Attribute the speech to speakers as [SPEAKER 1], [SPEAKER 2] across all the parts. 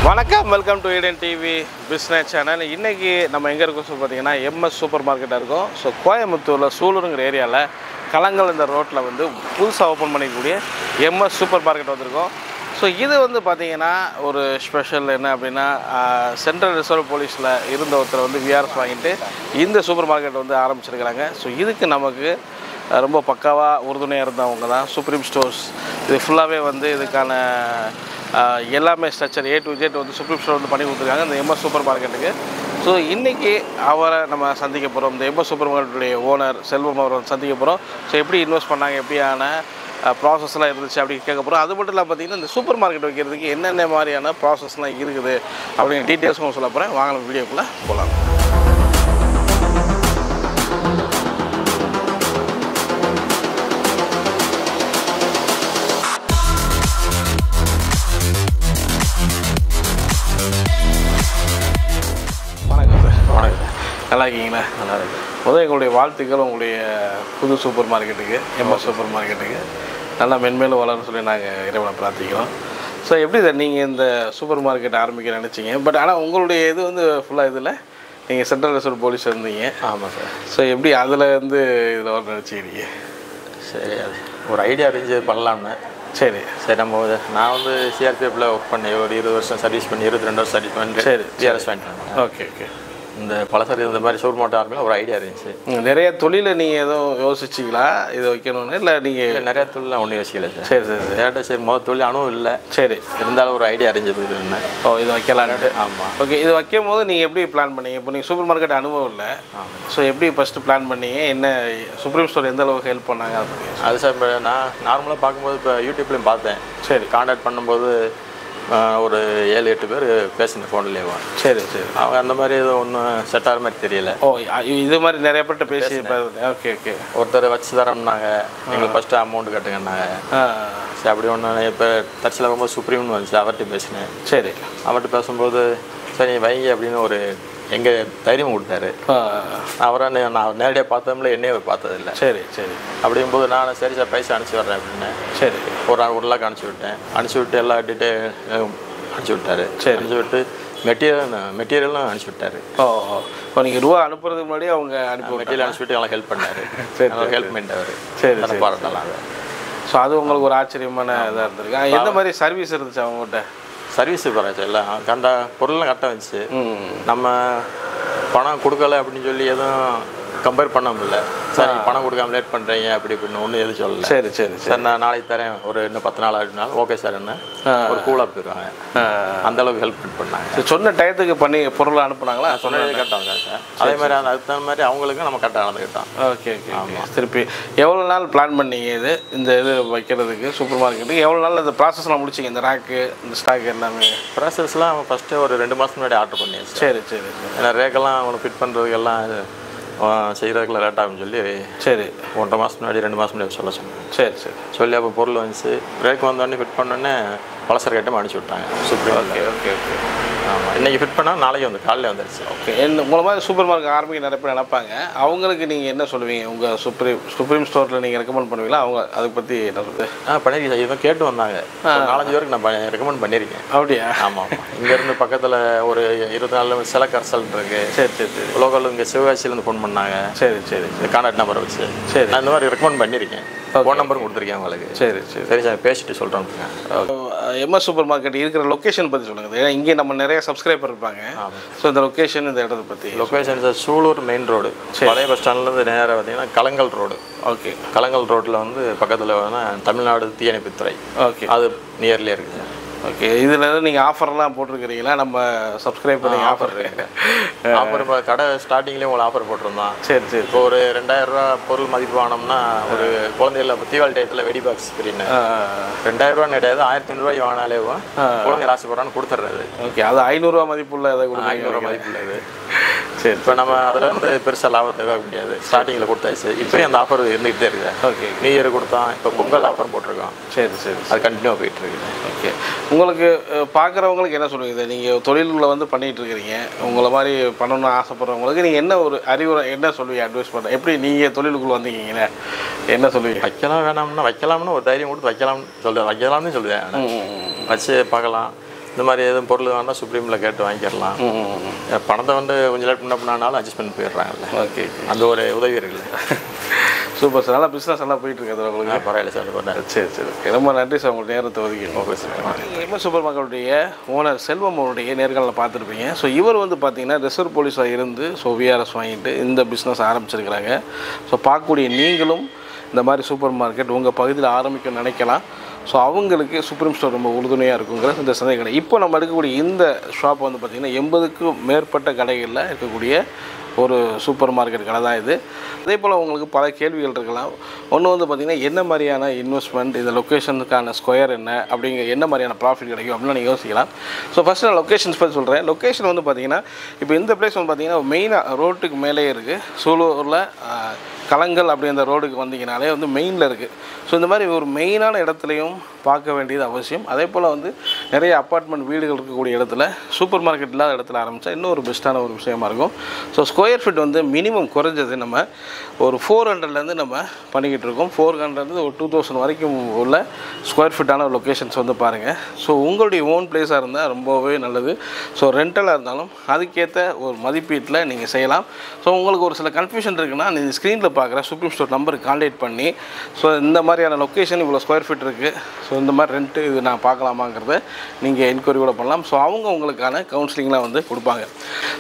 [SPEAKER 1] வணக்கம், welcome to Eden TV business channel. இன்றைக்கி நம்ம எங்கே இருக்கோம் பார்த்தீங்கன்னா எம்எஸ் சூப்பர் மார்க்கெட்டாக இருக்கும். ஸோ கோயம்புத்தூரில் சூலூருங்கிற ஏரியாவில் கலங்கல் இந்த ரோட்டில் வந்து புதுசாக ஓப்பன் பண்ணிக்கக்கூடிய எம்எஸ் சூப்பர் மார்க்கெட் வந்திருக்கோம். ஸோ இது வந்து பார்த்திங்கன்னா ஒரு ஸ்பெஷல் என்ன அப்படின்னா, சென்ட்ரல் ரிசர்வ் போலீஸில் இருந்த ஒருத்தர் வந்து விஆர்எஸ் வாங்கிட்டு இந்த சூப்பர் மார்க்கெட் வந்து ஆரம்பிச்சிருக்கிறாங்க. ஸோ இதுக்கு நமக்கு ரொம்ப பக்காவாக உறுதுணையாக இருந்தவங்க தான் சுப்ரீம் ஸ்டோர்ஸ். இது ஃபுல்லாகவே வந்து இதுக்கான எல்லாமே ஸ்ட்ரக்சர் A to Z வந்து சுப்ரீம் ஸ்டோர் வந்து பண்ணி கொடுத்துருக்காங்க இந்த எம்எஸ் சூப்பர் மார்க்கெட்டுக்கு. ஸோ இன்றைக்கி அவரை நம்ம சந்திக்க போகிறோம். இந்த எம்எஸ் சூப்பர் மார்க்கெட்டுடைய ஓனர் செல்வம் அவரை சந்திக்க போகிறோம். ஸோ எப்படி இன்வெஸ்ட் பண்ணாங்க, எப்படியான ப்ராசஸ்லாம் இருந்துச்சு அப்படின்னு கேட்க போகிறோம். அது மட்டும் இல்லாமல் பார்த்திங்கன்னா இந்த சூப்பர் மார்க்கெட் வைக்கிறதுக்கு என்னென்ன மாதிரியான ப்ராசஸ்லாம் இருக்குது அப்படிங்கிற டீட்டெயில்ஸும் சொல்ல போகிறேன். வாங்க நம்ம வீடியோக்குள்ளே போகலாம். நல்லா இருக்கீங்களா?
[SPEAKER 2] நல்லா இருக்கு.
[SPEAKER 1] முதல் எங்களுடைய வாழ்த்துக்கள் உங்களுடைய புது சூப்பர் மார்க்கெட்டுக்கு, எம்எஸ் சூப்பர் மார்க்கெட்டுக்கு நல்லா மென்மேலும் வளரணும்னு சொல்லி நாங்கள் இறைவனை பிரார்த்திக்கிறோம். ஸோ எப்படி சார் நீங்கள் இந்த சூப்பர் மார்க்கெட் ஆரம்பிக்க நினச்சிங்க? பட் ஆனால் உங்களுடைய இது வந்து ஃபுல்லாக இதில் நீங்கள் சென்ட்ரல் ரிசர்வ் போலீஸ் இருந்தீங்க.
[SPEAKER 2] ஆமாம் சார்.
[SPEAKER 1] ஸோ எப்படி அதில் வந்து இதில் வர நினச்சிக்கிறீங்க?
[SPEAKER 2] சரி, அது ஒரு ஐடியா இருந்துச்சு பண்ணலாம்னு.
[SPEAKER 1] சரி
[SPEAKER 2] சரி, நான் வந்து சிஆர்பிஎஃப்பில் ஒர்க் பண்ணி ஒரு 20 வருஷம் சர்வீஸ் பண்ணி 22 வருஷம் சர்வீஸ் பண்ணி
[SPEAKER 1] சரி
[SPEAKER 2] விஆர்எஸ் வாங்கிட்டேன்.
[SPEAKER 1] Okay okay.
[SPEAKER 2] இந்த பலசரி இந்த மாதிரி சூப்பர் மார்க்கெட் ஆரம்பிக்கலாம் ஒரு ஐடியா இருந்துச்சு.
[SPEAKER 1] நிறைய தொழிலை நீங்கள் எதுவும் யோசிச்சிங்களா இது வைக்கணும்னு? இல்லை நீங்கள்
[SPEAKER 2] நிறையா தொழிலாம் ஒன்றும் யோசிக்கல சார்.
[SPEAKER 1] சரி சரி
[SPEAKER 2] டேரக்டாக சரி முதல் தொழில் அனுபவம் இல்லை.
[SPEAKER 1] சரி,
[SPEAKER 2] இருந்தாலும் ஒரு ஐடியா அறிஞ்சது என்ன.
[SPEAKER 1] ஓ இது வைக்கலான்ட்டு.
[SPEAKER 2] ஆமாம்.
[SPEAKER 1] ஓகே, இது வைக்கும் போது நீங்கள் எப்படி பிளான் பண்ணீங்க? இப்போ நீங்கள் சூப்பர் மார்க்கெட் அனுபவம் இல்லை. ஸோ எப்படி ஃபஸ்ட்டு பிளான் பண்ணீங்க? என்ன சுப்ரீம் ஸ்டோர் எந்த அளவுக்கு ஹெல்ப் பண்ணாங்க அது பண்ணி?
[SPEAKER 2] அது சார், இப்போ நான் நார்மலாக பார்க்கும்போது இப்போ யூடியூப்லேயும் பார்த்தேன்.
[SPEAKER 1] சரி,
[SPEAKER 2] கான்டாக்ட் பண்ணும்போது ஒரு 7-8 பேர் பேசினேன் ஃபோன்லேயே.
[SPEAKER 1] சரி சரி.
[SPEAKER 2] அவங்க அந்த மாதிரி எதுவும் ஒன்றும் செட் ஆகிற மாதிரி தெரியல.
[SPEAKER 1] ஓ இது மாதிரி நிறைய பேர்கிட்ட பேசி. Okay okay.
[SPEAKER 2] ஒருத்தர் வச்சு தரோம்னாங்க, எங்களுக்கு ஃபஸ்ட்டு அமௌண்ட் கட்டுங்கன்னாங்க. சரி, அப்படி ஒன்று இப்போ தச்சில் ரொம்ப சுப்ரீம்னு வந்துச்சு, அவர்கிட்ட பேசினேன்.
[SPEAKER 1] சரி,
[SPEAKER 2] அவர்கிட்ட பேசும்போது சரி வைங்க அப்படின்னு ஒரு எங்கள் தைரியம் கொடுத்தாரு. அவரை நான் நேரடியாக பார்த்தோம்ல, என்னையே அவர் பார்த்ததில்லை.
[SPEAKER 1] சரி சரி.
[SPEAKER 2] அப்படிங்கும்போது நான் சரி சார் பைசா அனுப்பிச்சி வர்றேன் அப்படின்னு
[SPEAKER 1] சரி
[SPEAKER 2] ஒரு 1 லாக் அனுப்பிச்சி விட்டேன். அனுப்பிச்சி விட்டு எல்லா டீட்டெயில் அனுப்பிச்சி விட்டார்.
[SPEAKER 1] சரி.
[SPEAKER 2] அனுப்பிச்சி விட்டு மெட்டீரியலும் அனுப்பிச்சி விட்டார்.
[SPEAKER 1] ஓ இப்போ நீங்கள் ரூபா அனுப்புறதுக்கு முன்னாடி அவங்க
[SPEAKER 2] மெட்டீரியல் அனுப்பிச்சி விட்டு எல்லாம் ஹெல்ப் பண்ணார்.
[SPEAKER 1] சரி,
[SPEAKER 2] ஹெல்ப் பண்ணிட்டார்.
[SPEAKER 1] சரி,
[SPEAKER 2] அதை பாராட்டலாம்.
[SPEAKER 1] ஸோ அது உங்களுக்கு ஒரு ஆச்சரியமான இதாக இருந்திருக்கு. எந்த மாதிரி சர்வீஸ் இருந்துச்சு அவங்ககிட்ட?
[SPEAKER 2] சர்வீஸ் பரவாயில்ல, எல்லாம் பொருள்லாம் கரெக்டாக வந்துச்சு. நம்ம பணம் கொடுக்கல அப்படின்னு சொல்லி எதுவும் கம்பேர் பண்ண முடியல. சார் நீங்கள் பணம் கொடுக்காம லேட் பண்ணுறீங்க அப்படி இப்படின்னு ஒன்றும் எதுவும் சொல்லலை.
[SPEAKER 1] சரி சரி
[SPEAKER 2] சார் நான் நாளைக்கு தரேன், ஒரு இன்னும் 10 நாள் ஆகினாலும் ஓகே சார் என்ன ஒரு கூலாக போயிடுவாங்க. அந்தளவுக்கு ஹெல்ப் பண்ணாங்க.
[SPEAKER 1] சொன்ன டயத்துக்கு பண்ணி பொருளை அனுப்புனாங்களா?
[SPEAKER 2] சொன்னதே கரெக்டாக சார். அதே மாதிரி அதுக்கு தகுந்த மாதிரி அவங்களுக்கும் நம்ம கரெக்டாக நடந்துக்கிட்டோம்.
[SPEAKER 1] Okay okay. ஆமாம். திருப்பி எவ்வளோ நாள் பிளான் பண்ணீங்க இந்த இது வைக்கிறதுக்கு சூப்பர் மார்க்கெட்டுக்கு? எவ்வளோ நாள் இந்த ப்ராசஸ்லாம் முடிச்சிங்க? இந்த ரேக்கு இந்த ஸ்டாக் எல்லாமே
[SPEAKER 2] ப்ராசஸ்லாம் ஃபஸ்ட்டு ஒரு 2 மாதம் முன்னாடி ஆர்டர் பண்ணியாச்சு.
[SPEAKER 1] சரி சரி.
[SPEAKER 2] ஏன்னா ரேக்கெல்லாம் அவங்களுக்கு ஃபிட் பண்ணுறதுக்கெல்லாம் செய்கிறதுக்குலாம் லேட் ஆகும்னு சொல்லி சரி 1.5 மாதம் முன்னாடி 2 மாதம் முன்னாடி சொல்ல சொன்னேன்.
[SPEAKER 1] சரி சரி. சொல்லி
[SPEAKER 2] அப்போ பொருள் வந்துச்சு. பிரேக் வந்தோடனே ஃபிட் பண்ணோடனே பலசர் கேட்டும் அனுப்பிச்சி விட்டாங்க சுப்ரீம்.
[SPEAKER 1] Okay okay okay.
[SPEAKER 2] ஆமாம், இன்றைக்கி ஃபிட் பண்ணால் நாளைக்கு வந்து காலையில் வந்துடுச்சு.
[SPEAKER 1] ஓகே. உங்களை மாதிரி சூப்பர் மார்க்கெட் ஆரம்பிக்க நிறைய பேர் நினைப்பாங்க. அவங்களுக்கு நீங்கள் என்ன சொல்லுவீங்க? உங்கள் சுப்ரீம் ஸ்டோரில் நீங்கள் ரெக்கமெண்ட் பண்ணுவீங்களா? அவங்க அதை பற்றி என்ன சொல்லுது?
[SPEAKER 2] பண்ணியிருக்கேன் சார். இதுவும் கேட்டு வந்தாங்க. 4-5 பேருக்கு நான் ரெக்கமெண்ட் பண்ணியிருக்கேன்.
[SPEAKER 1] அப்படியா?
[SPEAKER 2] ஆமாம். இங்கேருந்து பக்கத்தில் ஒரு 24 சில கரசல் இருக்குது.
[SPEAKER 1] சரி சரி சரி.
[SPEAKER 2] லோக்கல் இங்கே சிவகாசியிலேருந்து ஃபோன் பண்ணாங்க.
[SPEAKER 1] சரி சரி.
[SPEAKER 2] இந்த கான்டாக்ட் நம்பரை வச்சு
[SPEAKER 1] சரி
[SPEAKER 2] நான் இந்த மாதிரி ரெக்கமெண்ட் பண்ணியிருக்கேன். ஃபோன் நம்பரும் கொடுத்துருக்கேன் உங்களுக்கு.
[SPEAKER 1] சரி சரி
[SPEAKER 2] சரி சார், பேசிட்டு சொல்கிறேன்.
[SPEAKER 1] எம்எஸ் சூப்பர் மார்க்கெட் இருக்கிற லொக்கேஷன் பற்றி சொல்லுங்கள். ஏன்னா இங்கே நம்ம நிறைய சப்ஸ்கிரைபர் இருப்பாங்க. ஸோ இந்த லொக்கேஷன், இந்த இடத்தை பற்றி.
[SPEAKER 2] Location sir Sulur main road, பழைய பஸ் ஸ்டாண்ட்லேருந்து நேராக பார்த்தீங்கன்னா கலங்கல் ரோடு.
[SPEAKER 1] ஓகே.
[SPEAKER 2] கலங்கல் ரோட்டில் வந்து பக்கத்தில் தமிழ்நாடு தீயணைப்புத்துறை. ஓகே. அது நியர்லேயே இருக்குது சார்.
[SPEAKER 1] ஓகே. இதில் நீங்கள் ஆஃபர்லாம் போட்டிருக்கிறீங்களா? நம்ம சப்ஸ்கிரைப் பண்ணி ஆஃபர்
[SPEAKER 2] ஆஃபர் இப்போ கடை ஸ்டார்டிங்லேயே உங்களுக்கு ஆஃபர் போட்டிருந்தோம்.
[SPEAKER 1] சரி சரி.
[SPEAKER 2] இப்போ ஒரு 2000 ரூபா பொருள் மதிப்பு வாங்கினோம்னா ஒரு குழந்தைகள தீபாவளி டயத்தில் வெடி பாக்ஸ் ஃப்ரீன்னு 2000 ரூபா கிடையாது, 1500 ரூபாய் வாங்கினாலே குழந்தைங்க ஆசைப்படுறான்னு கொடுத்துட்றது.
[SPEAKER 1] ஓகே. அது 500 ரூபா மதிப்புள்ள எதை கொடுங்க?
[SPEAKER 2] 500 ரூபா மதிப்புள்ள இது.
[SPEAKER 1] சரி.
[SPEAKER 2] இப்போ நம்ம அதில் வந்து பெருசாக லாபத்தை பார்க்க முடியாது. ஸ்டார்டிங்கில் கொடுத்தாச்சு. இப்போயும் அந்த ஆஃபர் இருந்துகிட்டே இருக்குது.
[SPEAKER 1] ஓகே.
[SPEAKER 2] நியூ இயர் கொடுத்தோம், இப்போ பொங்கல் ஆஃபர் போட்டிருக்கோம்.
[SPEAKER 1] சரி சரி.
[SPEAKER 2] அது கண்டினியூ போயிட்டு இருக்குது.
[SPEAKER 1] ஓகே. உங்களுக்கு பார்க்குறவங்களுக்கு என்ன சொல்லுவீங்க? நீங்கள் தொழில்களை வந்து பண்ணிகிட்டு இருக்கிறீங்க, உங்களை மாதிரி பண்ணணும்னு ஆசைப்படுறவங்களுக்கு நீங்கள் என்ன ஒரு அறிவுரை என்ன சொல்லுவீங்க? அட்வைஸ் பண்ணுறேன். எப்படி நீங்கள் தொழிலுக்குள்ளே வந்தீங்கன்னு என்ன சொல்லுவீங்க?
[SPEAKER 2] வைக்கலாம் வேணாம்னா வைக்கலாம்னு ஒரு தைரியம் கொடுத்து வைக்கலாம்னு சொல்லுவேன். வைக்கலாம்னு சொல்லுவேன். வச்சு பார்க்கலாம். இந்த மாதிரி எதுவும் பொருள் வேணால் சுப்ரீமில் கேட்டு வாங்கிக்கலாம். பணத்தை வந்து கொஞ்சம் லேட் பண்ணாலும் அட்ஜஸ்ட் பண்ணி போயிடுறாங்கல்ல.
[SPEAKER 1] ஓகே,
[SPEAKER 2] அந்த ஒரு உதவி இருக்குல்ல.
[SPEAKER 1] Super sir. நல்லா பிஸ்னஸ் நல்லா போயிட்டு இருக்காது உங்களுக்கு?
[SPEAKER 2] பரவாயில்ல சார், பண்ணேன்.
[SPEAKER 1] சரி சரி, ஓகே. ரொம்ப நன்றி சார் உங்கள் நேரத்தை ஒதுக்கி.
[SPEAKER 2] Okay sir.
[SPEAKER 1] எம்எஸ் சூப்பர் மார்க்கெட்டுடைய ஓனர் செல்வம் அவருடைய நேர்காணலில் பார்த்துருப்பீங்க. ஸோ இவர் வந்து பார்த்தீங்கன்னா ரிசர்வ் போலீஸாக இருந்து விஆர்எஸ் வாங்கிட்டு இந்த பிஸ்னஸ் ஆரம்பிச்சிருக்கிறாங்க. ஸோ பார்க்கக்கூடிய நீங்களும் இந்த மாதிரி சூப்பர் மார்க்கெட் உங்கள் பகுதியில் ஆரம்பிக்கணும்னு நினைக்கலாம். ஸோ அவங்களுக்கு சுப்ரீம் ஸ்டோர் ரொம்ப உறுதுணையாக இருக்குங்கிற இந்த சந்தேகம் கிடையாது. இப்போ நம்ம எடுக்கக்கூடிய இந்த ஷாப் வந்து பார்த்திங்கன்னா 80க்கும் மேற்பட்ட கடைகளில் இருக்கக்கூடிய ஒரு சூப்பர் மார்க்கெட் கடை தான் இது. அதே போல் உங்களுக்கு பல கேள்விகள் இருக்கலாம். ஒன்று வந்து பார்த்திங்கன்னா என்ன மாதிரியான இன்வெஸ்ட்மெண்ட், இந்த லொக்கேஷனுக்கான ஸ்கொயர் என்ன, அப்படிங்கிற என்ன மாதிரியான ப்ராஃபிட் கிடைக்கும் அப்படின்னு நீங்கள் யோசிக்கலாம். ஸோ ஃபஸ்ட்டு நான் லொக்கேஷன்ஸ் பற்றி சொல்கிறேன். லொக்கேஷன் வந்து பார்த்திங்கன்னா இப்போ இந்த பிளேஸ் வந்து பார்த்திங்கன்னா மெயினாக ரோட்டுக்கு மேலே இருக்குது. சூலூரில் கலங்கல் அப்படி அந்த ரோடுக்கு வந்தீங்கனாலே வந்து மெயினில் இருக்குது. ஸோ இந்த மாதிரி ஒரு மெயினான இடத்துலையும் பார்க்க வேண்டியது அவசியம். அதே போல் வந்து நிறைய அப்பார்ட்மெண்ட் வீடுகள் இருக்கக்கூடிய இடத்துல சூப்பர் மார்க்கெட் இல்லாத இடத்துல ஆரம்பித்தா இன்னும் ஒரு பெஸ்ட்டான ஒரு விஷயமா இருக்கும். ஸோ ஸ்கொயர் ஃபீட் வந்து மினிமம் குறைஞ்சது நம்ம ஒரு 400லேருந்து நம்ம பண்ணிக்கிட்டு இருக்கோம். 400 ஒரு 2000 வரைக்கும் உள்ள ஸ்கொயர் ஃபீட்டான லொக்கேஷன்ஸ் வந்து பாருங்கள். ஸோ உங்களுடைய ஓன் பிளேஸாக இருந்தால் ரொம்பவே நல்லது. ஸோ ரெண்டலாக இருந்தாலும் அதுக்கேற்ற ஒரு மதிப்பீட்டில் நீங்கள் செய்யலாம். ஸோ உங்களுக்கு ஒரு சில கன்ஃபியூஷன் இருக்குன்னா நீங்கள் ஸ்க்ரீனில் பார்க்குற சுப்ரீம் ஸ்டோர் நம்பருக்கு கான்டாக்ட் பண்ணி ஸோ இந்த மாதிரியான லொக்கேஷன் இவ்வளோ ஸ்கொயர் ஃபீட் இருக்குது, ஸோ இந்த மாதிரி ரெண்ட்டு இது நான் பார்க்கலாமாங்கிறத நீங்கள் என்கொயரி கூட பண்ணலாம். ஸோ அவங்க உங்களுக்கான கவுன்சிலிங்லாம் வந்து கொடுப்பாங்க.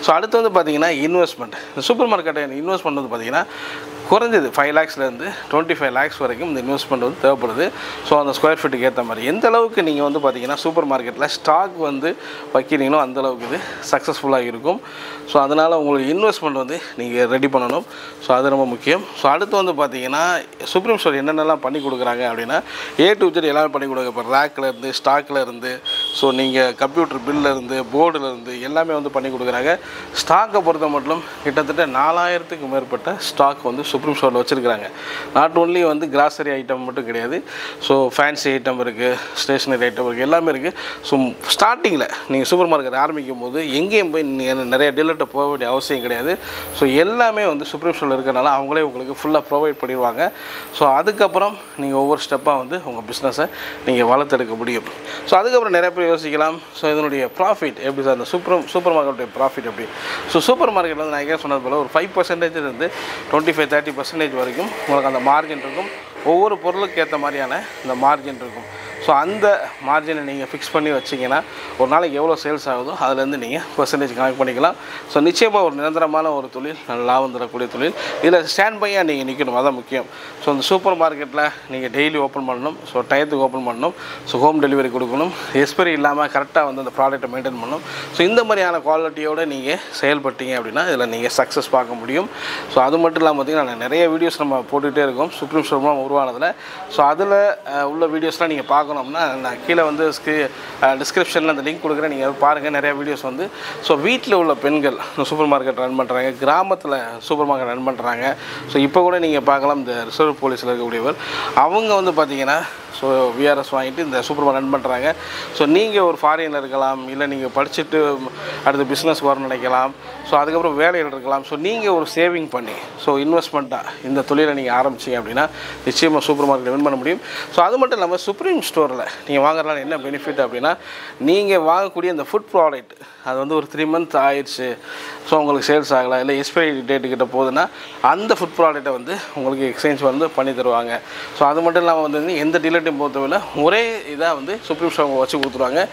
[SPEAKER 1] ஸோ அடுத்து வந்து பார்த்திங்கன்னா இன்வெஸ்ட்மெண்ட். இந்த சூப்பர் மார்க்கெட்டை இன்வெஸ்ட்மெண்ட் வந்து பார்த்திங்கன்னா குறைஞ்சது 5 lakhsலேருந்து 25 lakhs வரைக்கும் இந்த இன்வெஸ்ட்மெண்ட் வந்து தேவைப்படுது. ஸோ அந்த ஸ்கொயர் ஃபீட்டுக்கு ஏற்ற மாதிரி எந்த அளவுக்கு நீங்கள் வந்து பார்த்திங்கன்னா சூப்பர் மார்க்கெட்டில் ஸ்டாக் வந்து வைக்கிறீங்களோ அந்தளவுக்கு இது சக்ஸஸ்ஃபுல்லாக இருக்கும். ஸோ அதனால் உங்களுக்கு இன்வெஸ்ட்மெண்ட் வந்து நீங்கள் ரெடி பண்ணணும். ஸோ அது ரொம்ப முக்கியம். ஸோ அடுத்து வந்து பார்த்திங்கன்னா சுப்ரீம் ஸ்டோர் என்னென்னலாம் பண்ணி கொடுக்குறாங்க அப்படின்னா A to Z எல்லாமே பண்ணி கொடுக்க. இப்போ ரேக்கில் ஸ்டாக்கில் இருந்து ஸோ நீங்கள் கம்ப்யூட்டர் பில்லிருந்து போர்டிலேருந்து எல்லாமே வந்து பண்ணி கொடுக்குறாங்க. ஸ்டாக்கை பொறுத்த மட்டும் கிட்டத்தட்ட 4000க்கு மேற்பட்ட ஸ்டாக் வந்து சுப்ரீம் ஸ்டோரில் வச்சுருக்கிறாங்க. நாட் ஓன்லி வந்து கிராசரி ஐட்டம் மட்டும் கிடையாது. ஸோ ஃபேன்சி ஐட்டம் இருக்குது, ஸ்டேஷ்னரி ஐட்டம் இருக்குது, எல்லாமே இருக்குது. ஸோ ஸ்டார்டிங்கில் நீங்கள் சூப்பர் மார்க்கெட் ஆரம்பிக்கும் போது எங்கேயும் போய் நிறைய டீலர்கிட்ட போக வேண்டிய அவசியம் கிடையாது. ஸோ எல்லாமே வந்து சுப்ரீம் ஸ்டோரில் இருக்கிறனால அவங்களே உங்களுக்கு ஃபுல்லாக ப்ரொவைட் பண்ணிடுவாங்க. ஸோ அதுக்கப்புறம் நீங்கள் ஒவ்வொரு ஸ்டெப்பாக வந்து உங்கள் பிஸ்னஸை நீங்கள் வளர்த்தெடுக்க முடியும். ஸோ அதுக்கப்புறம் நிறைய பேர் யோசிக்கலாம், ஸோ இதனுடைய ப்ராஃபிட் எப்படி சார், அந்த சூப்பர் மார்க்கெட்டுடைய ப்ராஃபிட் எப்படி? ஸோ சூப்பர் மார்க்கெட்டில் வந்து நான் ஏற்கனவே சொன்னது போல் ஒரு 5% இருந்து 25-30% வரைக்கும் உங்களுக்கு அந்த மார்ஜின் இருக்கும். ஒவ்வொரு பொருளுக்கு ஏற்ற மாதிரியான இந்த மார்ஜின் இருக்கும். ஸோ அந்த மார்ஜினை நீங்கள் ஃபிக்ஸ் பண்ணி வச்சிங்கன்னா ஒரு நாளைக்கு எவ்வளோ சேல்ஸ் ஆகுதோ அதுலேருந்து நீங்கள் பர்சன்டேஜ் கனெக்ட் பண்ணிக்கலாம். ஸோ நிச்சயமாக ஒரு நிரந்தரமான ஒரு தொழில், நல்ல லாபம் தரக்கூடிய தொழில். இதில் ஸ்டாண்ட் பையாக நீங்கள் நிற்கணும், அதான் முக்கியம். ஸோ அந்த சூப்பர் மார்க்கெட்டில் நீங்கள் டெய்லி ஓப்பன் பண்ணணும். ஸோ டயத்துக்கு ஓப்பன் பண்ணணும். ஸோ ஹோம் டெலிவரி கொடுக்கணும். எக்ஸ்பைரி இல்லாமல் கரெக்டாக வந்து அந்த ப்ராடக்ட்டை மெயின்டைன் பண்ணணும். ஸோ இந்த மாதிரியான குவாலிட்டியோடு நீங்கள் செயல்பட்டீங்க அப்படின்னா இதில் நீங்கள் சக்ஸஸ் பார்க்க முடியும். ஸோ அது மட்டும் இல்லாமல் பார்த்திங்கன்னா நிறைய வீடியோஸ் நம்ம போட்டுகிட்டே இருக்கோம் சூப்ரீம் ஸ்டோர் உருவானதில். ஸோ அதில் உள்ள வீடியோஸ்லாம் நீங்கள் பார்க்கணும்னா நான் கீழே வந்து டிஸ்கிரிப்ஷனில் அந்த லிங்க் கொடுக்குறேன், நீங்கள் பாருங்கள். நிறையா வீடியோஸ் வந்து ஸோ வீட்டில் உள்ள பெண்கள் சூப்பர் மார்க்கெட் ரன் பண்ணுறாங்க, கிராமத்தில் சூப்பர் மார்க்கெட் ரன் பண்ணுறாங்க. ஸோ இப்போ கூட நீங்கள் பார்க்கலாம், இந்த ரிசர்வ் போலீஸில் இருக்கக்கூடியவர் அவங்க வந்து பார்த்திங்கன்னா ஸோ விஆர்எஸ் வாங்கிட்டு இந்த சூப்பர் மார்க்கெட் ரன் பண்ணுறாங்க. ஸோ நீங்கள் ஒரு ஃபாரினில் இருக்கலாம், இல்லை நீங்கள் படிச்சுட்டு அடுத்து பிஸ்னஸ் வரணும்னு நினைக்கலாம். ஸோ அதுக்கப்புறம் வேலையில் இருக்கலாம். ஸோ நீங்கள் ஒரு சேவிங் பண்ணி ஸோ இன்வெஸ்ட்மெண்ட்டாக இந்த தொழிலை நீங்கள் ஆரம்பிச்சிங்க அப்படின்னா நிச்சயமாக சூப்பர் மார்க்கெட் வின் பண்ண முடியும். ஸோ அது மட்டும் இல்லாமல் சுப்ரீம் ஸ்டோரில் நீங்கள் வாங்குறதுனால என்ன பெனிஃபிட் அப்படின்னா நீங்கள் வாங்கக்கூடிய இந்த ஃபுட் ப்ராடக்ட் அது வந்து ஒரு 3 months ஆயிடுச்சு, ஸோ உங்களுக்கு சேல்ஸ் ஆகலாம், இல்லை எக்ஸ்பைரி டேட்டுக்கிட்ட போகுதுன்னா அந்த ஃபுட் ப்ராடக்ட்டை வந்து உங்களுக்கு எக்ஸ்சேஞ்ச் வந்து பண்ணி தருவாங்க. ஸோ அது மட்டும் இல்லாமல் வந்து எந்த டீலர்ட்டையும் பொறுத்தவரை ஒரே இதாக வந்து சுப்ரீம் ஸ்டோர் வச்சு கொடுத்துருவாங்க.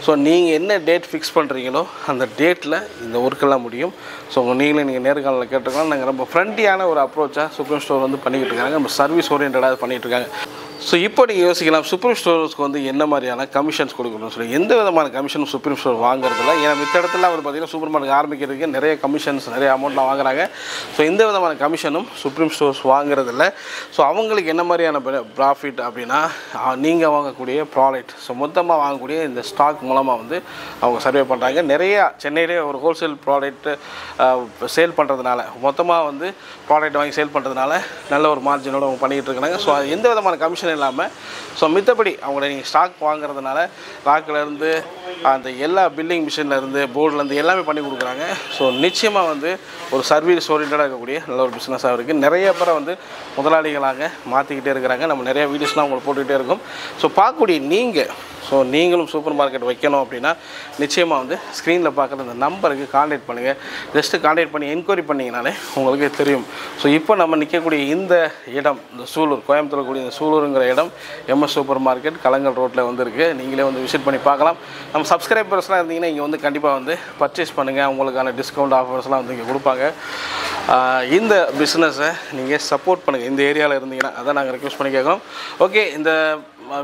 [SPEAKER 1] ஸோ நீங்கள் என்ன டேட் ஃபிக்ஸ் பண்ணுறீங்களோ அந்த டேட்டில் இந்த ஒர்க்கெல்லாம் முடியும். ஸோ நீங்களே நீங்கள் நேர்காணலில் கேட்டுருக்கலாம். நாங்கள் ரொம்ப ஃப்ரெண்ட்லியான ஒரு அப்ரோச்சாக சுப்ரீம் ஸ்டோர் வந்து பண்ணிக்கிட்டு இருக்காங்க. நம்ம சர்வீஸ் ஓரியன்டாக பண்ணிகிட்டு இருக்காங்க. ஸோ இப்போ நீங்கள் யோசிக்கலாம், சுப்ரீம் ஸ்டோர்ஸ்க்கு வந்து என்ன மாதிரியான கமிஷன்ஸ் கொடுக்கணும்னு சொல்லி. எந்த விதமான கமிஷனும் சுப்ரீம் ஸ்டோர் வாங்குறதில்ல. ஏன்னா மித்த இடத்துல அவர் பார்த்திங்கன்னா சூப்பர் மார்க்கெட் ஆரம்பிக்கிறதுக்கு நிறைய கமிஷன்ஸ், நிறைய அமௌண்ட்லாம் வாங்குறாங்க. ஸோ எந்த விதமான கமிஷனும் சுப்ரீம் ஸ்டோர்ஸ் வாங்குறதில்ல. ஸோ அவங்களுக்கு என்ன மாதிரியான ப்ராஃபிட் அப்படின்னா நீங்கள் வாங்கக்கூடிய ப்ராடக்ட், ஸோ மொத்தமாக வாங்கக்கூடிய இந்த ஸ்டாக் மூலமாக வந்து அவங்க சர்வே பண்ணுறாங்க. நிறையா சென்னையிலே ஒரு ஹோல்சேல் ப்ராடக்ட்டு சேல் பண்ணுறதுனால, மொத்தமாக வந்து ப்ராடக்ட் வாங்கி சேல் பண்ணுறதுனால நல்ல ஒரு மார்ஜினோடு அவங்க பண்ணிக்கிட்டு இருக்கிறாங்க. ஸோ எந்த விதமான கமிஷன் இல்லாமல் ஸோ மித்தபடி அவங்கள நீங்கள் ஸ்டாக் வாங்குறதுனால ராக்கிலேருந்து அந்த எல்லா பில்லிங் மிஷின்லேருந்து போர்டிலேருந்து எல்லாமே பண்ணி கொடுக்குறாங்க. ஸோ நிச்சயமாக வந்து ஒரு சர்வீஸ் ஓரியன்டாக இருக்கக்கூடிய நல்ல ஒரு பிஸ்னஸாக இருக்குது. நிறைய பேரை வந்து முதலாளிகளாக மாற்றிக்கிட்டே இருக்கிறாங்க. நம்ம நிறைய வீடியோஸ்லாம் அவங்களை போட்டுக்கிட்டே இருக்கோம். ஸோ பார்க்கக்கூடிய நீங்கள் ஸோ நீங்களும் சூப்பர் மார்க்கெட் வைக்கணும் அப்படின்னா நிச்சயமாக வந்து ஸ்க்ரீனில் பார்க்குற இந்த நம்பருக்கு கான்டாக்ட் பண்ணுங்கள். ஜஸ்ட்டு கான்டாக்ட் பண்ணி என்கொயரி பண்ணிங்கனாலே உங்களுக்கு தெரியும். ஸோ இப்போ நம்ம நிற்கக்கூடிய இந்த இடம், இந்த சூலூர், கோயம்புத்தூர் கூடிய இந்த சூலூருங்கிற இடம் எம்எஸ் சூப்பர் மார்க்கெட் கலங்கல் ரோட்டில் வந்து இருக்குது. நீங்களே வந்து விசிட் பண்ணி பார்க்கலாம். நம்ம சப்ஸ்கிரைபர்ஸ்லாம் இருந்தீங்கன்னா இங்கே வந்து கண்டிப்பாக வந்து பர்ச்சேஸ் பண்ணுங்கள். உங்களுக்கான டிஸ்கவுண்ட் ஆஃபர்ஸ்லாம் வந்து இங்கே கொடுப்பாங்க. இந்த பிஸ்னஸை நீங்கள் சப்போர்ட் பண்ணுங்கள். இந்த ஏரியாவில் இருந்தீங்கன்னா அதான் நாங்கள் ரெக்வஸ்ட் பண்ணி கேட்குறோம். ஓகே, இந்த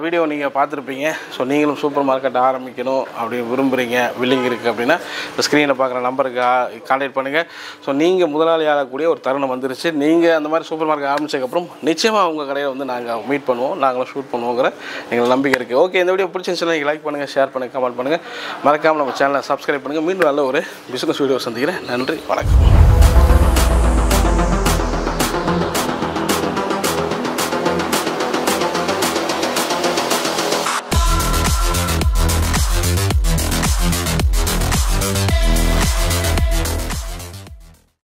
[SPEAKER 1] வீடியோ நீங்கள் பார்த்துருப்பீங்க. ஸோ நீங்களும் சூப்பர் மார்க்கெட் ஆரம்பிக்கணும் அப்படி விரும்புகிறீங்க, வில்லிங் இருக்குது அப்படின்னா இந்த ஸ்க்ரீனில் பார்க்குற நம்பருக்கு கான்டாக்ட் பண்ணுங்கள். ஸோ நீங்கள் முதலாளி ஆகக்கூடிய ஒரு தருணம் வந்துருச்சு. நீங்கள் அந்த மாதிரி சூப்பர் மார்க்கெட் ஆரம்பித்ததுக்கப்புறம் நிச்சயமாக உங்கள் கடையை வந்து நாங்கள் மீட் பண்ணுவோம், நாங்களும் ஷூட் பண்ணுவோங்கிற எங்களுக்கு நம்பிக்கை இருக்குது. ஓகே, இந்த வீடியோ பிடிச்சிருந்துச்சுன்னா நீங்கள் லைக் பண்ணுங்கள், ஷேர் பண்ணுங்கள், கமெண்ட் பண்ணுங்கள். மறக்காமல் நம்ம சேனலை சப்ஸ்கிரைப் பண்ணுங்கள். மீண்டும் நல்ல ஒரு பிஸ்னஸ் வீடியோ சந்திக்கிறேன். நன்றி, வணக்கம்.